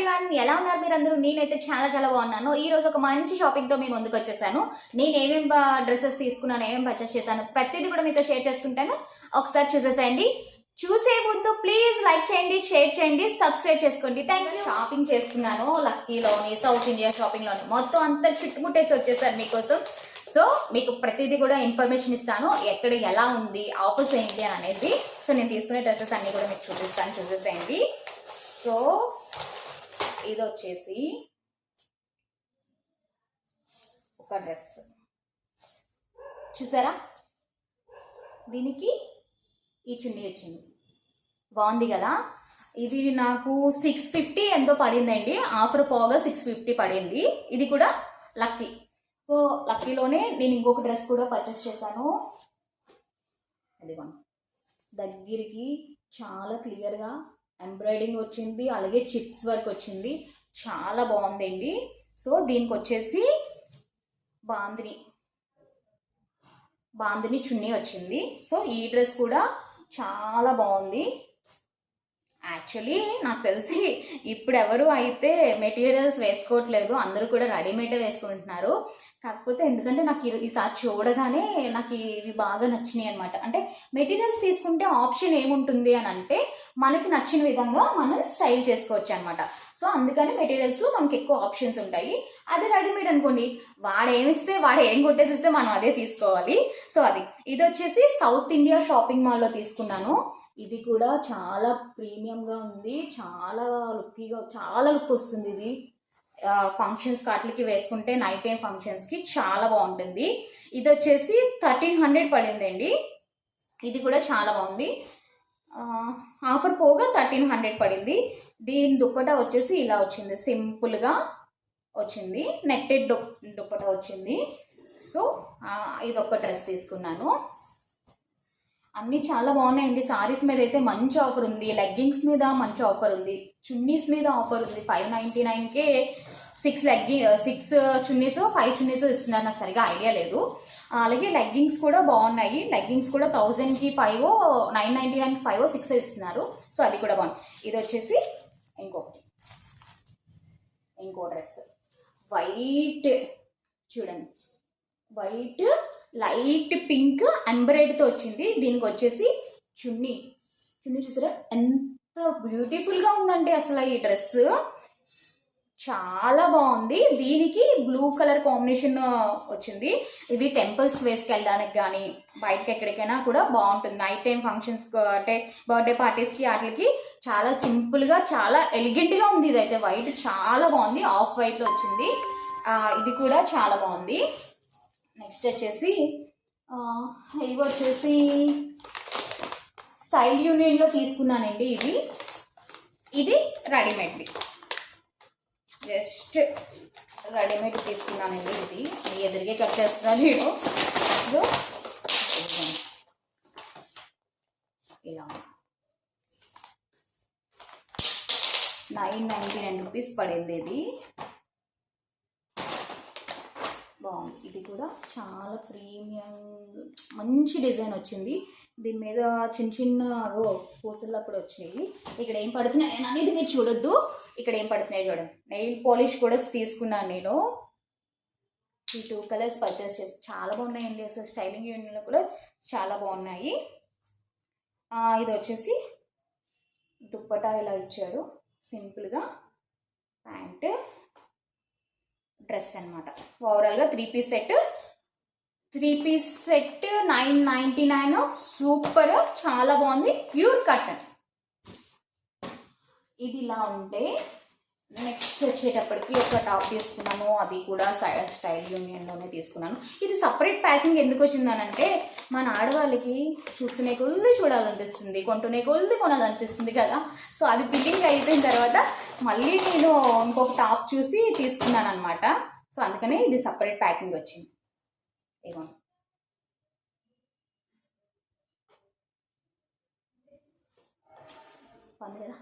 Everyone, ఎలా ఉన్నారు మీరు అందరూ? నేనైతే చాలా బాగున్నాను. ఈ రోజు ఒక మంచి షాపింగ్ తో మీ ముందుకు వచ్చేసాను. నేను ఏమేమి డ్రెస్సెస్ తీసుకున్నాను, ఏమేమి పర్చేస్ చేశాను, ప్రతిదీ కూడా మీతో షేర్ చేసుకుంటాను. ఒకసారి చూసేసేయండి. చూసే ముందు ప్లీజ్ లైక్ చేయండి, షేర్ చేయండి, సబ్స్క్రైబ్ చేసుకోండి. Thank you. షాపింగ్ చేసుకున్నాను లక్కీలోని, సౌత్ ఇండియా షాపింగ్ లోని, మొత్తం అంతా చుట్టుముట్టేసి వచ్చేసాను మీకోసం. సో మీకు ప్రతిదీ కూడా ఇన్ఫర్మేషన్ ఇస్తాను, ఎక్కడ ఎలా ఉంది, ఆఫర్స్ ఏంటి అని అనేది. సో నేను తీసుకునే డ్రెస్సెస్ అన్ని కూడా మీకు చూపిస్తాను, చూసేసేయండి. సో ఇది వచ్చేసి ఒక డ్రెస్ చూసారా, దీనికి ఈ చున్నీ వచ్చింది, బాగుంది కదా. ఇది నాకు 650 ఎంతో పడిందండి, ఆఫర్ పోగా 650 పడింది. ఇది కూడా లక్కీ. సో లక్కీలోనే నేను ఇంకొక డ్రెస్ కూడా పర్చేస్ చేశాను. అది దగ్గరికి చాలా క్లియర్గా ఎంబ్రాయిడింగ్ వచ్చింది, అలాగే చిప్స్ వర్క్ వచ్చింది, చాలా బాగుందండి. సో దీనికి వచ్చేసి బాందిని చున్నీ వచ్చింది. సో ఈ డ్రెస్ కూడా చాలా బాగుంది. యాక్చువల్లీ నాకు తెలిసి ఇప్పుడు ఎవరు అయితే మెటీరియల్స్ వేసుకోవట్లేదు, అందరూ కూడా రెడీమేడే వేసుకుంటున్నారు. కాకపోతే ఎందుకంటే నాకు ఈసారి చూడగానే నాకు ఇవి బాగా నచ్చినాయి అనమాట. అంటే మెటీరియల్స్ తీసుకుంటే ఆప్షన్ ఏముంటుంది అని అంటే మనకి నచ్చిన విధంగా మనం స్టైల్ చేసుకోవచ్చు అనమాట. సో అందుకని మెటీరియల్స్లో మనకి ఎక్కువ ఆప్షన్స్ ఉంటాయి. అదే రెడీమేడ్ అనుకోండి, వాడు ఏం కొట్టేసిస్తే మనం అదే తీసుకోవాలి. సో ఇది వచ్చేసి సౌత్ ఇండియా షాపింగ్ మాల్లో తీసుకున్నాను. ఇది కూడా చాలా ప్రీమియంగా ఉంది, చాలా లుక్ వస్తుంది. ఇది ఫంక్షన్స్ కాట్లకి వేసుకుంటే నైట్ టైం ఫంక్షన్స్కి చాలా బాగుంటుంది. ఇది వచ్చేసి 1300 పడిందండి. ఇది కూడా చాలా బాగుంది, ఆఫర్ పోగా 1300 పడింది. దీని దుప్పటా వచ్చేసి ఇలా వచ్చింది, సింపుల్గా వచ్చింది, నెట్టెడ్ దుప్పటా వచ్చింది. సో ఇది ఒక డ్రెస్ తీసుకున్నాను. అన్నీ చాలా బాగున్నాయండి. సారీస్ మీద అయితే మంచి ఆఫర్ ఉంది, లెగ్గింగ్స్ మీద మంచి ఆఫర్ ఉంది, చున్నీస్ మీద ఆఫర్ ఉంది. 599కే 6 చున్నీస్ 5 చున్నీస్ ఇస్తున్నారు, నాకు సరిగా ఐడియా లేదు. అలాగే లెగ్గింగ్స్ కూడా బాగున్నాయి. లెగ్గింగ్స్ కూడా 1000కి 5, 999కి 5, 6 ఇస్తున్నారు. సో అది కూడా బాగుంది. ఇది వచ్చేసి ఇంకో డ్రెస్, వైట్, చూడండి, వైట్ లైట్ పింక్ ఎంబ్రాయిడరీతో వచ్చింది. దీనికి వచ్చేసి చున్నీ చూసారా ఎంత బ్యూటిఫుల్గా ఉందండి. అసలు ఈ డ్రెస్ చాలా బాగుంది. దీనికి బ్లూ కలర్ కాంబినేషన్ వచ్చింది. ఇవి టెంపుల్స్కి వేసుకెళ్ళడానికి కానీ బయటకి ఎక్కడికైనా కూడా బాగుంటుంది. నైట్ టైం ఫంక్షన్స్ అంటే బర్త్డే పార్టీస్కి వాటికి చాలా సింపుల్గా చాలా ఎలిగెంట్గా ఉంది. ఇదైతే వైట్ చాలా బాగుంది, ఆఫ్ వైట్లో వచ్చింది. ఇది కూడా చాలా బాగుంది. నెక్స్ట్ వచ్చేసి ఇవి వచ్చేసి స్టైల్ యూనియన్లో తీసుకున్నానండి. ఇది రెడీమేడ్ది, జస్ట్ రెడీమేడ్ తీసుకున్నానండి. ఇది మీ ఎదురుగే కట్ చేస్తున్నాను నేను. ఇలా 999 రూపీస్ పడింది. ఇది బాగుంది. ఇది కూడా చాలా ప్రీమియం, మంచి డిజైన్ వచ్చింది. దీని మీద చిన్న పూసల్లో కూడా వచ్చినాయి. ఇక్కడ ఏం పడుతున్నాయి అనేది మీరు చూడొద్దు, ఇక్కడ ఏం పడుతున్నాయి చూడండి. నెయిల్ పాలిష్ కూడా తీసుకున్నాను నేను. ఈ 2 కలర్స్ పర్చేస్ చేసి చాలా బాగున్నాయండి. అసలు స్టైలింగ్ యూనియన్లో కూడా చాలా బాగున్నాయి. ఇది వచ్చేసి దుప్పటా ఇలా ఇచ్చాడు, సింపుల్గా ప్యాంట్ డ్రెస్ అనమాట. ఓవరాల్గా 3 పీస్ సెట్ 999, సూపర్, చాలా బాగుంది, ప్యూర్ కాటన్. ఇది ఇలా ఉంటే నెక్స్ట్ వచ్చేటప్పటికి ఒక టాప్ తీసుకున్నాను. అది కూడా స్టైల్ యూనియన్లోనే తీసుకున్నాను. ఇది సపరేట్ ప్యాకింగ్ ఎందుకు వచ్చిందనంటే మన ఆడవాళ్ళకి చూస్తూనే కొద్ది చూడాలనిపిస్తుంది, కొంటూనే కొద్ది కొనాలనిపిస్తుంది కదా. సో అది ఫిల్లింగ్ అయిపోయిన తర్వాత మళ్ళీ నేను ఇంకొక టాప్ చూసి తీసుకున్నాను అనమాట. సో అందుకనే ఇది సపరేట్ ప్యాకింగ్ వచ్చింది. ఇవ్వండి, బాగుంది కదా,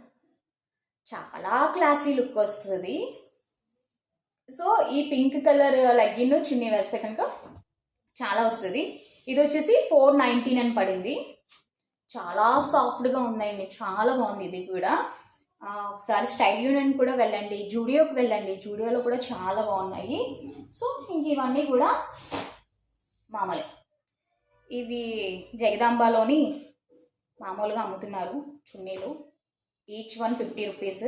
చాలా క్లాసీ లుక్ వస్తుంది. సో ఈ పింక్ కలర్ లెగ్గిన్ చున్నీ వేస్తే కనుక చాలా వస్తుంది. ఇది వచ్చేసి 499 పడింది. చాలా సాఫ్ట్గా ఉందండి, చాలా బాగుంది. ఇది కూడా ఒకసారి స్టైల్ యూనియన్ కూడా వెళ్ళండి, జూడియోకి వెళ్ళండి, జూడియోలో కూడా చాలా బాగున్నాయి. సో ఇంక ఇవన్నీ కూడా మామూలే. ఇవి జగదాంబలోని మామూలుగా అమ్ముతున్నారు చున్నీలు. Each one 50 rupees,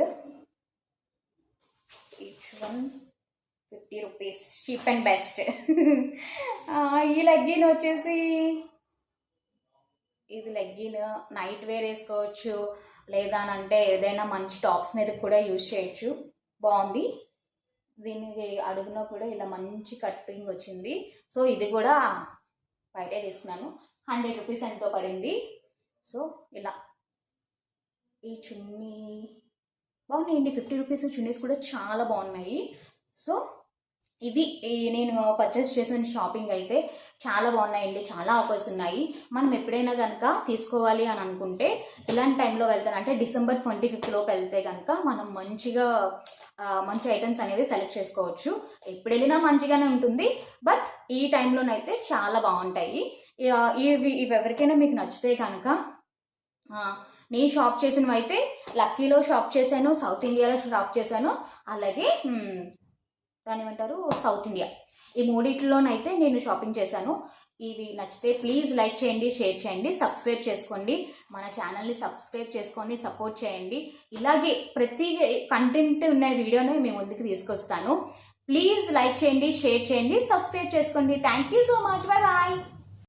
each one 50 rupees, cheap and best. ఈ లెగ్గిన్ వచ్చేసి, ఇది లెగ్గిన్ నైట్ వేర్ వేసుకోవచ్చు, లేదా అంటే ఏదైనా మంచి టాప్స్ మీద కూడా యూజ్ చేయొచ్చు. బాగుంది. దీనికి అడుగున కూడా ఇలా మంచి కట్టింగ్ వచ్చింది. సో ఇది కూడా బయటే తీసుకున్నాను. 100 రూపీస్ ఎంతో పడింది. సో ఇలా ఈ చున్నీ బాగున్నాయండి. 50 రూపీస్ చున్నీస్ కూడా చాలా బాగున్నాయి. సో ఇవి నేను పర్చేస్ చేసిన షాపింగ్ అయితే చాలా బాగున్నాయండి. చాలా ఆఫర్స్ ఉన్నాయి. మనం ఎప్పుడైనా కనుక తీసుకోవాలి అని అనుకుంటే ఇలాంటి టైంలో వెళ్తాను, అంటే డిసెంబర్ 25 లోపు వెళ్తే కనుక మనం మంచిగా మంచి ఐటమ్స్ అనేవి సెలెక్ట్ చేసుకోవచ్చు. ఎప్పుడు వెళ్ళినా మంచిగానే ఉంటుంది, బట్ ఈ టైంలోనైతే చాలా బాగుంటాయి. ఇవి ఎవరికైనా మీకు నచ్చితే కనుక, నేను షాప్ చేసినవి అయితే లక్కీలో షాప్ చేశాను, సౌత్ ఇండియాలో షాప్ చేశాను, అలాగే దాని ఏమంటారు సౌత్ ఇండియా, ఈ మూడిట్లోనైతే నేను షాపింగ్ చేశాను. ఇవి నచ్చితే ప్లీజ్ లైక్ చేయండి, షేర్ చేయండి, సబ్స్క్రైబ్ చేసుకోండి. మన ఛానల్ని సబ్స్క్రైబ్ చేసుకోండి, సపోర్ట్ చేయండి. ఇలాగే ప్రతి కంటెంట్ ఉన్న వీడియోని మీ ముందుకు తీసుకొస్తాను. ప్లీజ్ లైక్ చేయండి, షేర్ చేయండి, సబ్స్క్రైబ్ చేసుకోండి. Thank you so much. Bye bye.